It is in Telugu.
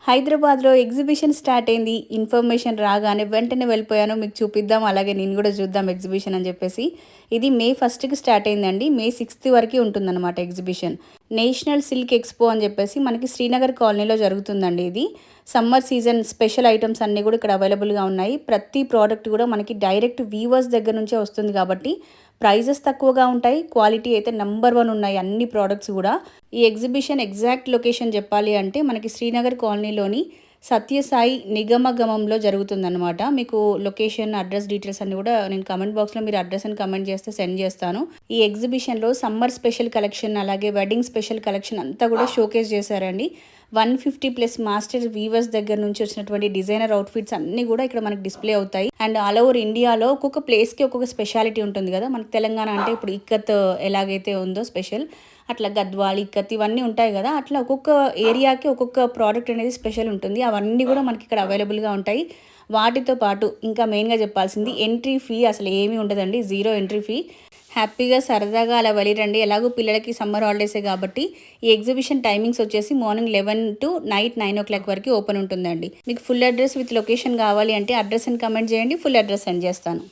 హైదరాబాద్‌లో ఎగ్జిబిషన్ స్టార్ట్ అయింది. ఇన్ఫర్మేషన్ రాగానే వెంటనే వెళ్ళిపోయాను. మీకు చూపిద్దాం, అలాగే నేను గూడా చూద్దాం ఎగ్జిబిషన్ అని జెప్పేసి. ఇది మే 1కి స్టార్ట్ అయిందండి. మే 6 వరకి ఉంటుందన్నమాట ఎగ్జిబిషన్. నేషనల్ సిల్క్ ఎక్స్‌పో అని జెప్పేసి మనకి శ్రీనగర్ కాలనీలో జరుగుతుందండి ఇది. సమ్మర్ సీజన్ స్పెషల్ ఐటెమ్స్ అన్నీ గూడా ఇక్కడ అవైలబుల్‌గా ఉన్నాయి. ప్రతి ప్రోడక్ట్ గూడా మనకి డైరెక్ట్ వీవర్స్ దగ్గర నుంచే వస్తుంది కాబట్టి ప్రైజెస్ తక్కువగా ఉంటాయి. క్వాలిటీ అయితే నంబర్ 1 ఉన్నాయి అన్ని ప్రొడక్ట్స్ గూడా. ఈ ఎగ్జిబిషన్ ఎగ్జాక్ట్ లొకేషన్ చెప్పాలి అంటే మనకి శ్రీనగర్ కాలనీలోని సత్యసాయి నిగమగమంలో జరుగుతుందన్నమాట. మీకు లొకేషన్, అడ్రస్ డీటెయిల్స్ అన్నీ కూడా నేను కామెంట్ బాక్స్‌లో మీరు అడ్రస్ అని కామెంట్ చేస్తే సెండ్ చేస్తాను. ఈ ఎగ్జిబిషన్‌లో సమ్మర్ స్పెషల్ కలెక్షన్, అలాగే వెడ్డింగ్ స్పెషల్ కలెక్షన్ అంతా కూడా షోకేస్ చేశారండి. 150+ మాస్టర్ వీవర్స్ దగ్గర నుంచి వచ్చినటువంటి డిజైనర్ అవుట్‌ఫిట్స్ అన్నీ కూడా ఇక్కడ మనకి డిస్‌ప్లే అవుతాయి. అండ్ ఆల్ ఓవర్ ఇండియాలో ఒక్కొక్క ప్లేస్‌కి ఒక్కొక్క స్పెషాలిటీ ఉంటుంది కదా! మనకి తెలంగాణ అంటే ఇప్పుడు ఇక్కత్ ఎలాగైతే ఉందో స్పెషల్, అట్లా గద్వాల్, ఇక్కత్ ఇవన్నీ ఉంటాయి కదా! అట్లా ఒక్కొక్క ఏరియాకి ఒక్కొక్క ప్రోడక్ట్ అనేది స్పెషల్ ఉంటుంది. అవన్నీ కూడా మనకి ఇక్కడ అవైలబుల్‌గా ఉంటాయి. వాటితో పాటు ఇంకా మెయిన్‌గా చెప్పాల్సింది ఎంట్రీ ఫీ అసలు ఏమీ ఉండదండి. 0 ఎంట్రీ ఫీ. హ్యాపీగా సరదాగా అలా వెళ్ళిరండి. ఎలాగో పిల్లలకి సమ్మర్ హాలిడేసే కాబట్టి ఈ ఎగ్జిబిషన్ టైమింగ్స్ వచ్చేసి మార్నింగ్ 11 టు నైట్ 9 వరకు ఓపెన్ ఉంటుందండి. మీకు ఫుల్ అడ్రస్ విత్ లొకేషన్ కావాలి అంటే అడ్రస్ అని కమెంట్ చేయండి. ఫుల్ అడ్రస్ సెండ్ చేస్తాను.